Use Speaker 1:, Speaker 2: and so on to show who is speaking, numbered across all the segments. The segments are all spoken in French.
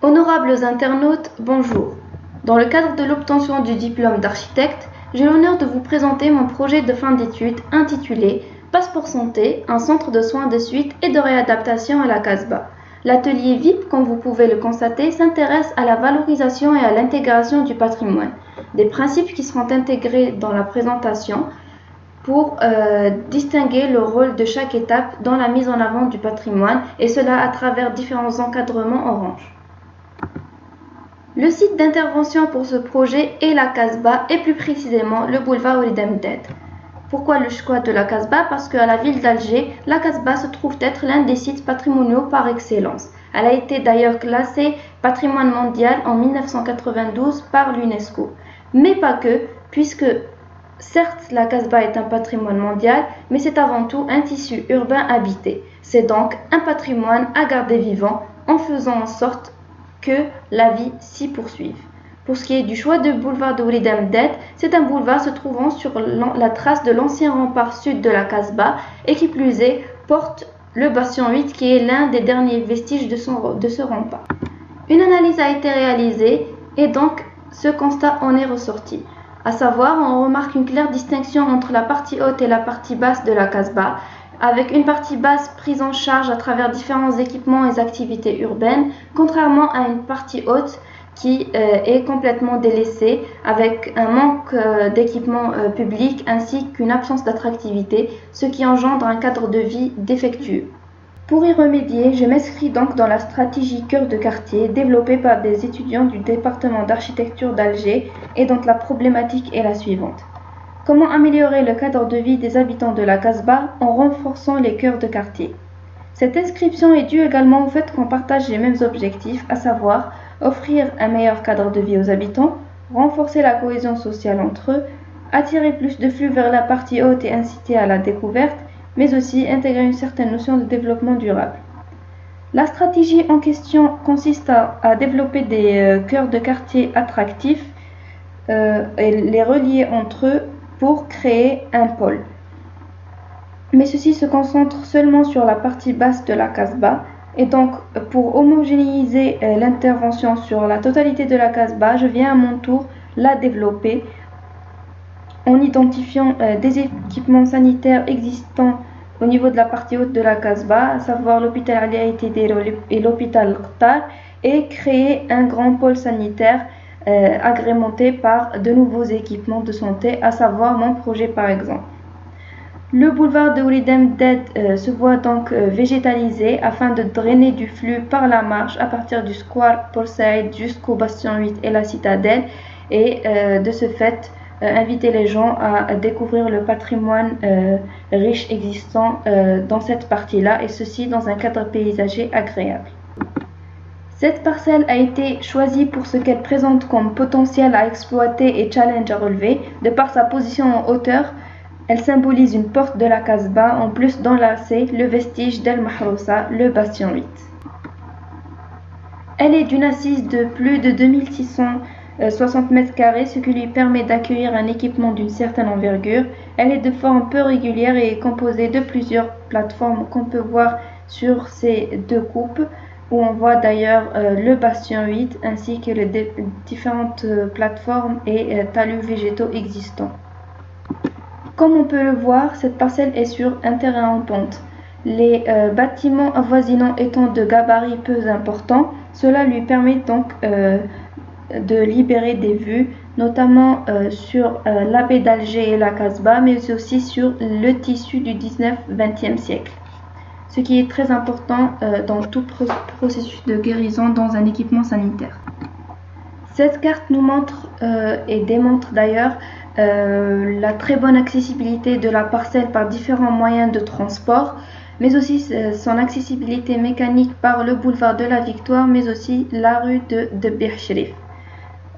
Speaker 1: Honorables internautes, bonjour. Dans le cadre de l'obtention du diplôme d'architecte, j'ai l'honneur de vous présenter mon projet de fin d'études intitulé Passeport Santé, un centre de soins de suite et de réadaptation à la Casbah. L'atelier VIP, comme vous pouvez le constater, s'intéresse à la valorisation et à l'intégration du patrimoine. Des principes qui seront intégrés dans la présentation pour distinguer le rôle de chaque étape dans la mise en avant du patrimoine, et cela à travers différents encadrements orange. Le site d'intervention pour ce projet est la Casbah et plus précisément le boulevard Walid Amdad. Pourquoi le choix de la Casbah? Parce qu'à la ville d'Alger, la Casbah se trouve être l'un des sites patrimoniaux par excellence. Elle a été d'ailleurs classée patrimoine mondial en 1992 par l'UNESCO. Mais pas que, puisque certes la Casbah est un patrimoine mondial, mais c'est avant tout un tissu urbain habité. C'est donc un patrimoine à garder vivant en faisant en sorte que la vie s'y poursuive. Pour ce qui est du choix de boulevard de Walid Amdad, c'est un boulevard se trouvant sur la trace de l'ancien rempart sud de la Casbah et qui plus est porte le bastion 8 qui est l'un des derniers vestiges de ce rempart. Une analyse a été réalisée et donc ce constat en est ressorti. À savoir, on remarque une claire distinction entre la partie haute et la partie basse de la Casbah, avec une partie basse prise en charge à travers différents équipements et activités urbaines, contrairement à une partie haute qui est complètement délaissée, avec un manque d'équipements publics ainsi qu'une absence d'attractivité, ce qui engendre un cadre de vie défectueux. Pour y remédier, je m'inscris donc dans la stratégie cœur de quartier développée par des étudiants du département d'architecture d'Alger, et donc la problématique est la suivante. Comment améliorer le cadre de vie des habitants de la Casbah en renforçant les cœurs de quartier? Cette inscription est due également au fait qu'on partage les mêmes objectifs, à savoir offrir un meilleur cadre de vie aux habitants, renforcer la cohésion sociale entre eux, attirer plus de flux vers la partie haute et inciter à la découverte, mais aussi intégrer une certaine notion de développement durable. La stratégie en question consiste à développer des cœurs de quartier attractifs et les relier entre eux pour créer un pôle. Mais ceci se concentre seulement sur la partie basse de la Casbah, et donc pour homogénéiser l'intervention sur la totalité de la Casbah, je viens à mon tour la développer en identifiant des équipements sanitaires existants au niveau de la partie haute de la Casbah, à savoir l'hôpital Ali Aïtidé et l'hôpital Qtar, et créer un grand pôle sanitaire agrémenté par de nouveaux équipements de santé, à savoir mon projet par exemple. Le boulevard de Walid Amdad se voit donc végétalisé afin de drainer du flux par la marche à partir du square Port Saïd jusqu'au bastion 8 et la citadelle, et de ce fait inviter les gens à découvrir le patrimoine riche existant dans cette partie-là, et ceci dans un cadre paysager agréable. Cette parcelle a été choisie pour ce qu'elle présente comme potentiel à exploiter et challenge à relever. De par sa position en hauteur, elle symbolise une porte de la Casbah, en plus d'enlacer le vestige d'El Mahrousa, le bastion 8. Elle est d'une assise de plus de 2660 m², ce qui lui permet d'accueillir un équipement d'une certaine envergure. Elle est de forme peu régulière et est composée de plusieurs plateformes qu'on peut voir sur ces deux coupes, où on voit d'ailleurs le bastion 8 ainsi que les différentes plateformes et talus végétaux existants. Comme on peut le voir, cette parcelle est sur un terrain en pente. Les bâtiments avoisinants étant de gabarit peu importants, cela lui permet donc de libérer des vues, notamment sur la baie d'Alger et la Casbah, mais aussi sur le tissu du 19-20e siècle. Ce qui est très important dans tout processus de guérison dans un équipement sanitaire. Cette carte nous montre et démontre d'ailleurs la très bonne accessibilité de la parcelle par différents moyens de transport, mais aussi son accessibilité mécanique par le boulevard de la Victoire, mais aussi la rue de Bir Cherif.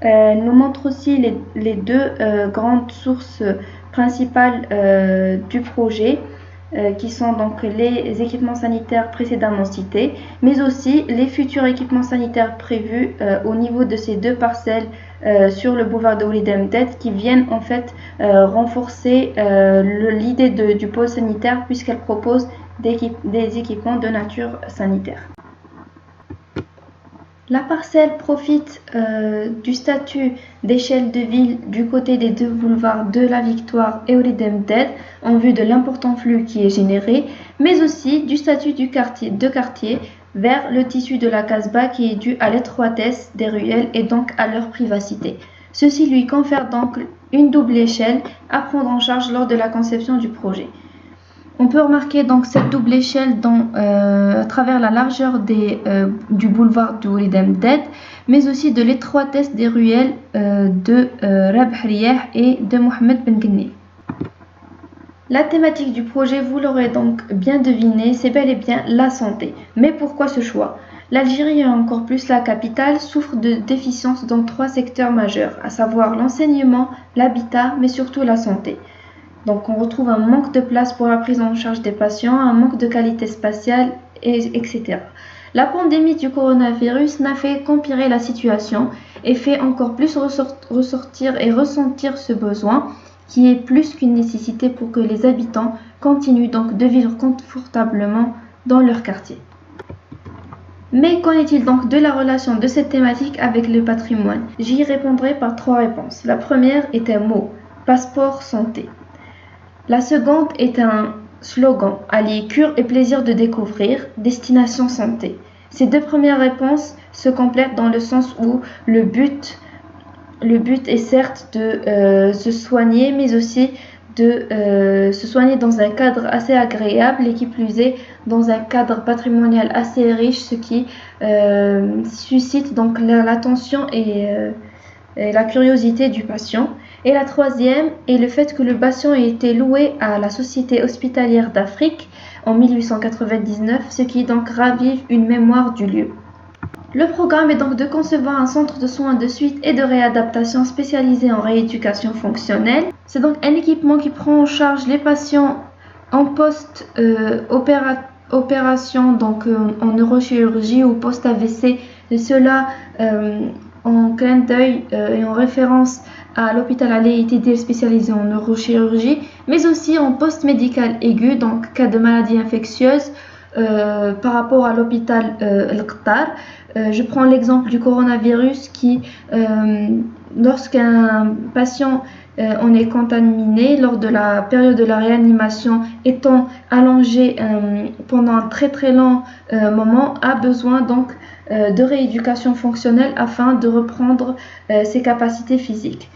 Speaker 1: Nous montre aussi les deux grandes sources principales du projet, qui sont donc les équipements sanitaires précédemment cités, mais aussi les futurs équipements sanitaires prévus au niveau de ces deux parcelles sur le boulevard de Walid Amdad, qui viennent en fait renforcer l'idée du pôle sanitaire, puisqu'elle propose des équipements de nature sanitaire. La parcelle profite du statut d'échelle de ville du côté des deux boulevards de la Victoire et Oued en vue de l'important flux qui est généré, mais aussi du statut de quartier vers le tissu de la Casbah qui est dû à l'étroitesse des ruelles et donc à leur privacité. Ceci lui confère donc une double échelle à prendre en charge lors de la conception du projet. On peut remarquer donc cette double échelle à travers la largeur du boulevard du Oued Mded, mais aussi de l'étroitesse des ruelles de Rabh Riyah et de Mohamed Ben Ghni. La thématique du projet, vous l'aurez donc bien deviné, c'est bel et bien la santé. Mais pourquoi ce choix? L'Algérie, et encore plus la capitale, souffre de déficiences dans 3 secteurs majeurs, à savoir l'enseignement, l'habitat, mais surtout la santé. Donc on retrouve un manque de place pour la prise en charge des patients, un manque de qualité spatiale, etc. La pandémie du coronavirus n'a fait qu'empirer la situation et fait encore plus ressortir et ressentir ce besoin qui est plus qu'une nécessité pour que les habitants continuent donc de vivre confortablement dans leur quartier. Mais qu'en est-il donc de la relation de cette thématique avec le patrimoine? J'y répondrai par 3 réponses. La première est un mot, passeport santé. La seconde est un slogan, allié cure et plaisir de découvrir, destination santé. Ces 2 premières réponses se complètent dans le sens où le but est certes de se soigner, mais aussi de se soigner dans un cadre assez agréable et qui plus est dans un cadre patrimonial assez riche, ce qui suscite donc l'attention et la curiosité du patient. Et la troisième est le fait que le patient ait été loué à la Société hospitalière d'Afrique en 1899, ce qui donc ravive une mémoire du lieu. Le programme est donc de concevoir un centre de soins de suite et de réadaptation spécialisé en rééducation fonctionnelle. C'est donc un équipement qui prend en charge les patients en post-opération, donc en neurochirurgie ou post-AVC, et cela en clin d'œil et en référence à l'hôpital Al-Itidil spécialisé en neurochirurgie, mais aussi en post-médical aigu, donc cas de maladies infectieuses par rapport à l'hôpital Al-Qtar. Je prends l'exemple du coronavirus qui, lorsqu'un patient en est contaminé lors de la période de la réanimation, étant allongé pendant un très très long moment, a besoin donc de rééducation fonctionnelle afin de reprendre ses capacités physiques.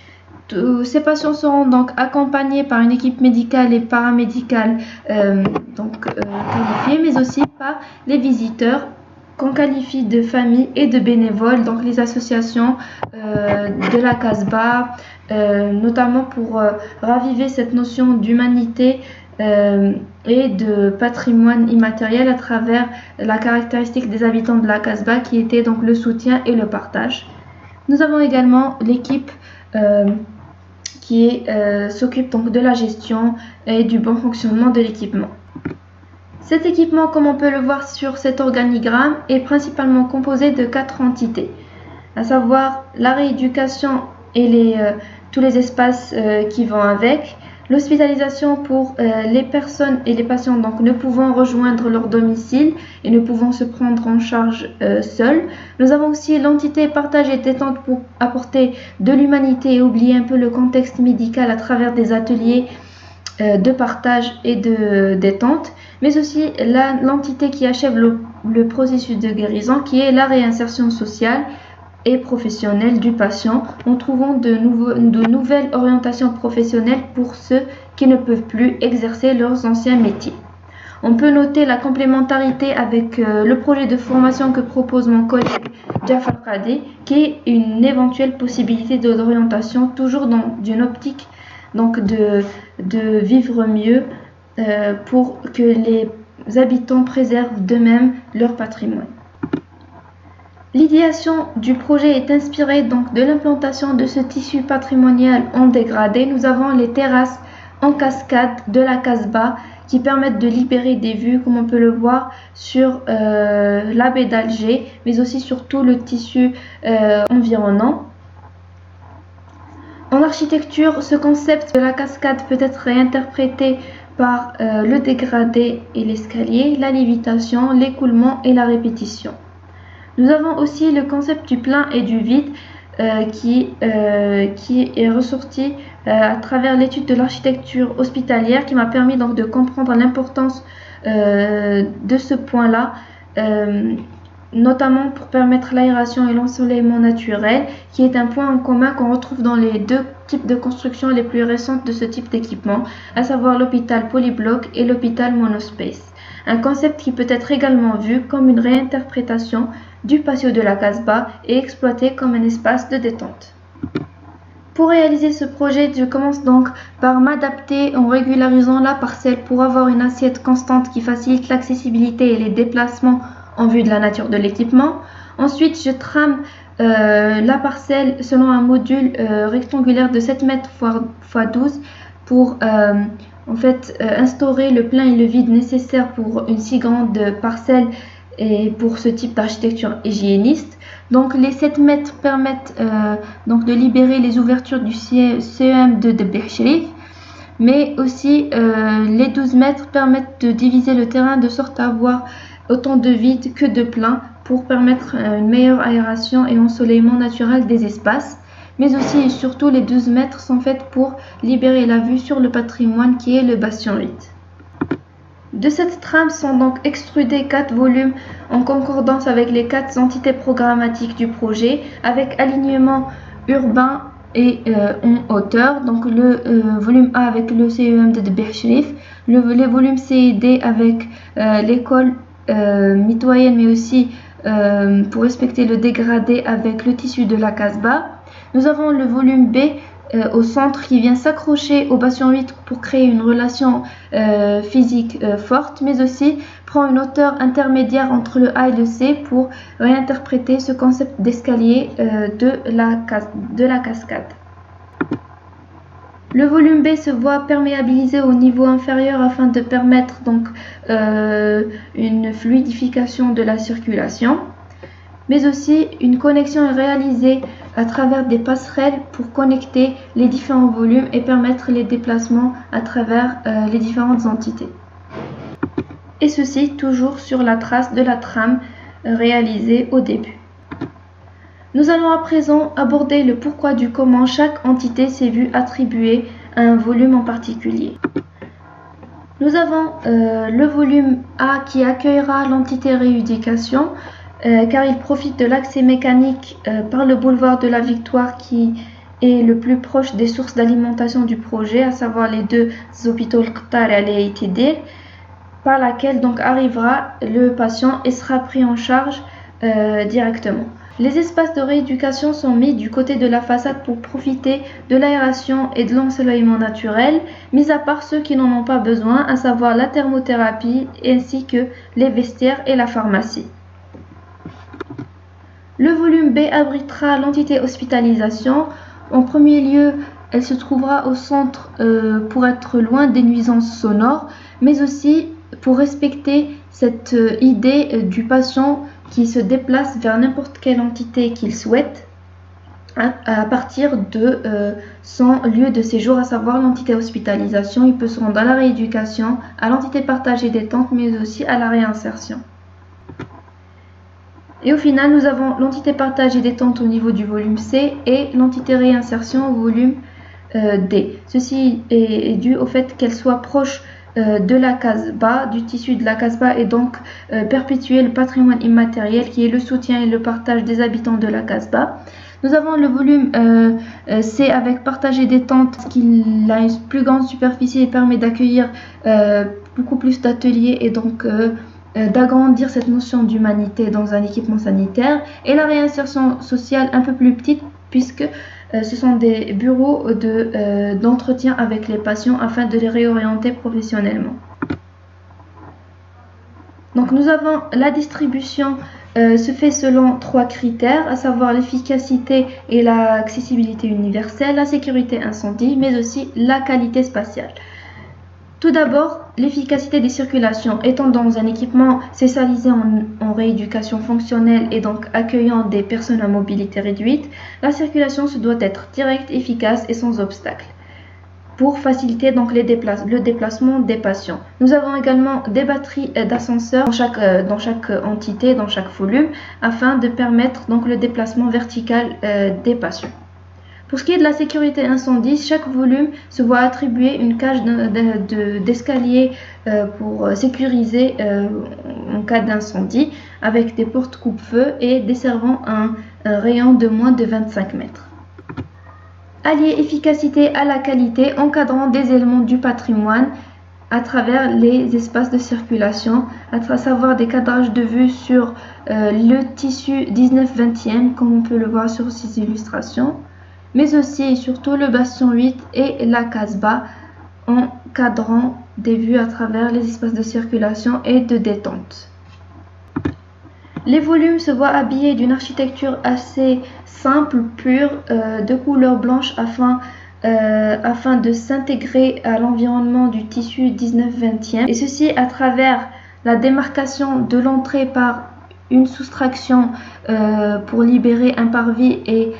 Speaker 1: Ces patients seront donc accompagnés par une équipe médicale et paramédicale qualifiée, mais aussi par les visiteurs qu'on qualifie de familles et de bénévoles, donc les associations de la Casbah, notamment pour raviver cette notion d'humanité et de patrimoine immatériel à travers la caractéristique des habitants de la Casbah qui était donc le soutien et le partage. Nous avons également l'équipe qui s'occupe donc de la gestion et du bon fonctionnement de l'équipement. Cet équipement, comme on peut le voir sur cet organigramme, est principalement composé de 4 entités, à savoir la rééducation et tous les espaces qui vont avec, l'hospitalisation pour les personnes et les patients donc ne pouvant rejoindre leur domicile et ne pouvant se prendre en charge seuls. Nous avons aussi l'entité partage et détente pour apporter de l'humanité et oublier un peu le contexte médical à travers des ateliers de partage et de détente, mais aussi l'entité qui achève le processus de guérison qui est la réinsertion sociale et professionnelle du patient en trouvant de nouvelles orientations professionnelles pour ceux qui ne peuvent plus exercer leurs anciens métiers. On peut noter la complémentarité avec le projet de formation que propose mon collègue Jafar Qadi, qui est une éventuelle possibilité d'orientation toujours dans une optique donc de vivre mieux pour que les habitants préservent d'eux-mêmes leur patrimoine. L'idéation du projet est inspirée donc de l'implantation de ce tissu patrimonial en dégradé. Nous avons les terrasses en cascade de la Casbah qui permettent de libérer des vues, comme on peut le voir, sur la baie d'Alger, mais aussi sur tout le tissu environnant. En architecture, ce concept de la cascade peut être réinterprété par le dégradé et l'escalier, la lévitation, l'écoulement et la répétition. Nous avons aussi le concept du plein et du vide qui est ressorti à travers l'étude de l'architecture hospitalière qui m'a permis donc de comprendre l'importance de ce point-là, notamment pour permettre l'aération et l'ensoleillement naturel, qui est un point en commun qu'on retrouve dans les deux types de constructions les plus récentes de ce type d'équipement, à savoir l'hôpital polybloc et l'hôpital monospace. Un concept qui peut être également vu comme une réinterprétation du patio de la Casbah et exploité comme un espace de détente. Pour réaliser ce projet, je commence donc par m'adapter en régularisant la parcelle pour avoir une assiette constante qui facilite l'accessibilité et les déplacements en vue de la nature de l'équipement. Ensuite, je trame la parcelle selon un module rectangulaire de 7 mètres x 12 pour instaurer le plein et le vide nécessaires pour une si grande parcelle et pour ce type d'architecture hygiéniste. Donc les 7 mètres permettent donc de libérer les ouvertures du CEM2 de Bechérif, mais aussi les 12 mètres permettent de diviser le terrain de sorte à avoir autant de vide que de plein pour permettre une meilleure aération et ensoleillement naturel des espaces. Mais aussi et surtout les 12 mètres sont faites pour libérer la vue sur le patrimoine qui est le bastion 8. De cette trame sont donc extrudés 4 volumes en concordance avec les 4 entités programmatiques du projet, avec alignement urbain et en hauteur. Donc le volume A avec le CEM2 de Bechérif, les volumes C et D avec l'école mitoyenne, mais aussi pour respecter le dégradé avec le tissu de la Casbah. Nous avons le volume B au centre qui vient s'accrocher au bastion 8 pour créer une relation physique forte, mais aussi prend une hauteur intermédiaire entre le A et le C pour réinterpréter ce concept d'escalier de la cascade. Le volume B se voit perméabilisé au niveau inférieur afin de permettre donc une fluidification de la circulation, mais aussi une connexion est réalisée à travers des passerelles pour connecter les différents volumes et permettre les déplacements à travers les différentes entités. Et ceci toujours sur la trace de la trame réalisée au début. Nous allons à présent aborder le pourquoi du comment chaque entité s'est vue attribuer à un volume en particulier. Nous avons le volume A qui accueillera l'entité rééducation car il profite de l'accès mécanique par le boulevard de la Victoire qui est le plus proche des sources d'alimentation du projet, à savoir les deux hôpitaux Qtar et Itidir, par laquelle donc arrivera le patient et sera pris en charge directement. Les espaces de rééducation sont mis du côté de la façade pour profiter de l'aération et de l'ensoleillement naturel, mis à part ceux qui n'en ont pas besoin, à savoir la thermothérapie ainsi que les vestiaires et la pharmacie. Le volume B abritera l'entité hospitalisation. En premier lieu, elle se trouvera au centre pour être loin des nuisances sonores, mais aussi pour respecter cette idée du patient qui se déplace vers n'importe quelle entité qu'il souhaite à partir de son lieu de séjour, à savoir l'entité hospitalisation. Il peut se rendre à la rééducation, à l'entité partagée détente, mais aussi à la réinsertion. Et au final, nous avons l'entité partagée détente au niveau du volume C et l'entité réinsertion au volume D. Ceci est dû au fait qu'elle soit proche de la Casbah, du tissu de la Casbah, et donc perpétuer le patrimoine immatériel qui est le soutien et le partage des habitants de la Casbah. Nous avons le volume C avec partagé détente qui a une plus grande superficie et permet d'accueillir beaucoup plus d'ateliers et donc d'agrandir cette notion d'humanité dans un équipement sanitaire, et la réinsertion sociale un peu plus petite puisque ce sont des bureaux d'entretien avec les patients afin de les réorienter professionnellement. Donc nous avons la distribution se fait selon 3 critères, à savoir l'efficacité et l'accessibilité universelle, la sécurité incendie, mais aussi la qualité spatiale. Tout d'abord, l'efficacité des circulations. Étant dans un équipement spécialisé en rééducation fonctionnelle et donc accueillant des personnes à mobilité réduite, la circulation se doit être directe, efficace et sans obstacle. pour faciliter donc le déplacement des patients. Nous avons également des batteries d'ascenseur dans chaque entité, dans chaque volume, afin de permettre donc le déplacement vertical des patients. Pour ce qui est de la sécurité incendie, chaque volume se voit attribuer une cage d'escalier pour sécuriser en cas d'incendie, avec des portes coupe-feu et desservant un rayon de moins de 25 mètres. Allier efficacité à la qualité, encadrant des éléments du patrimoine à travers les espaces de circulation, à savoir des cadrages de vue sur le tissu 19-20e, comme on peut le voir sur ces illustrations, mais aussi et surtout le bastion 8 et la Casbah, encadrant des vues à travers les espaces de circulation et de détente. Les volumes se voient habillés d'une architecture assez simple, pure, de couleur blanche afin de s'intégrer à l'environnement du tissu 19-20e, et ceci à travers la démarcation de l'entrée par une soustraction pour libérer un parvis et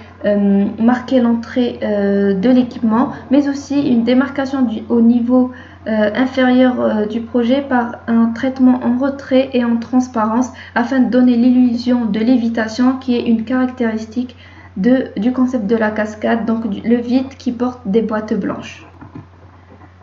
Speaker 1: marquer l'entrée de l'équipement, mais aussi une démarcation au niveau inférieur du projet par un traitement en retrait et en transparence afin de donner l'illusion de lévitation qui est une caractéristique du concept de la cascade, donc le vide qui porte des boîtes blanches.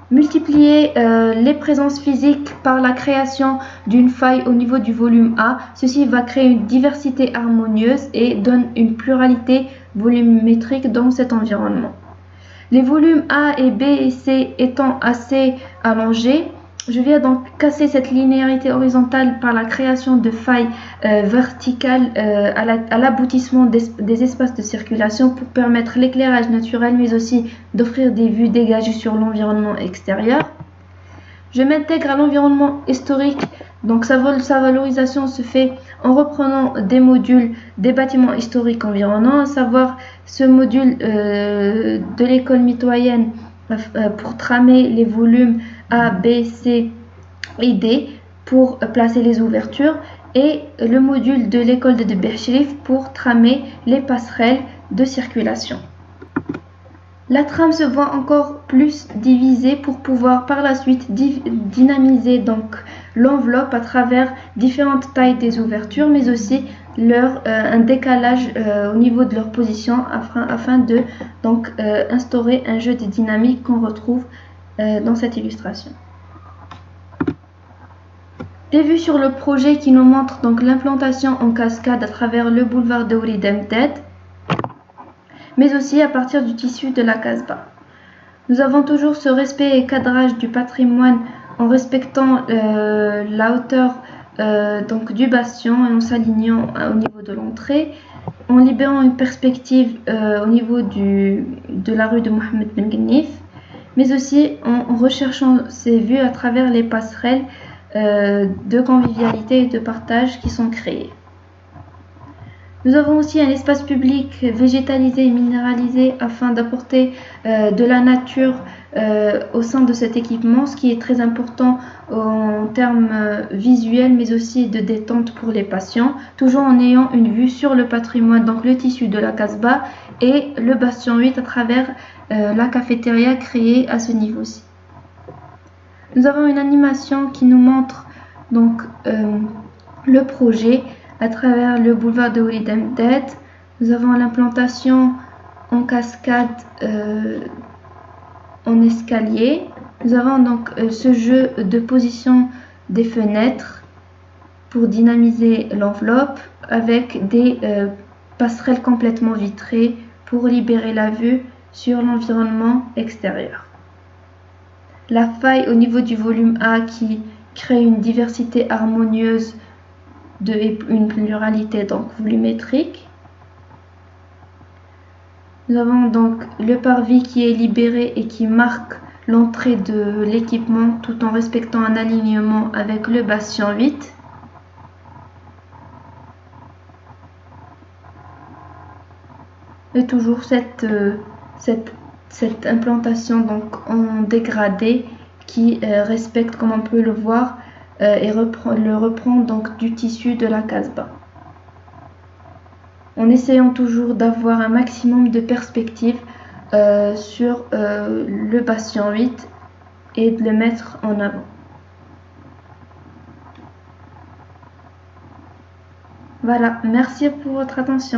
Speaker 1: Multiplier les présences physiques par la création d'une faille au niveau du volume A, ceci va créer une diversité harmonieuse et donne une pluralité volumétrique dans cet environnement. Les volumes A et B et C étant assez allongés, je viens donc casser cette linéarité horizontale par la création de failles verticales à l'aboutissement des espaces de circulation pour permettre l'éclairage naturel, mais aussi d'offrir des vues dégagées sur l'environnement extérieur. Je m'intègre à l'environnement historique, donc sa valorisation se fait en reprenant des modules des bâtiments historiques environnants, à savoir ce module de l'école mitoyenne pour tramer les volumes A, B, C et D pour placer les ouvertures, et le module de l'école de Berchrif pour tramer les passerelles de circulation. La trame se voit encore plus divisée pour pouvoir par la suite dynamiser donc l'enveloppe à travers différentes tailles des ouvertures, mais aussi un décalage au niveau de leur position afin de donc instaurer un jeu de dynamique qu'on retrouve dans cette illustration. Des vues sur le projet qui nous montrent donc l'implantation en cascade à travers le boulevard de Ourid Mded, mais aussi à partir du tissu de la Casbah. Nous avons toujours ce respect et cadrage du patrimoine en respectant la hauteur donc du bastion et en s'alignant au niveau de l'entrée, en libérant une perspective au niveau de la rue de Mohamed Ben Gnif, mais aussi en recherchant ces vues à travers les passerelles de convivialité et de partage qui sont créées. Nous avons aussi un espace public végétalisé et minéralisé afin d'apporter de la nature au sein de cet équipement, ce qui est très important en termes visuels mais aussi de détente pour les patients, toujours en ayant une vue sur le patrimoine, donc le tissu de la Casbah et le bastion 8 à travers la cafétéria créée à ce niveau-ci. Nous avons une animation qui nous montre donc le projet à travers le boulevard de Ourid Mded. Nous avons l'implantation en cascade en escalier. Nous avons donc ce jeu de position des fenêtres pour dynamiser l'enveloppe avec des passerelles complètement vitrées pour libérer la vue sur l'environnement extérieur. La faille au niveau du volume A qui crée une diversité harmonieuse et une pluralité donc volumétrique. Nous avons donc le parvis qui est libéré et qui marque l'entrée de l'équipement tout en respectant un alignement avec le bastion 8. Et toujours cette implantation donc en dégradé qui respecte, comme on peut le voir, et reprend donc du tissu de la Casbah. En essayant toujours d'avoir un maximum de perspectives sur le patient 8 et de le mettre en avant. Voilà, merci pour votre attention.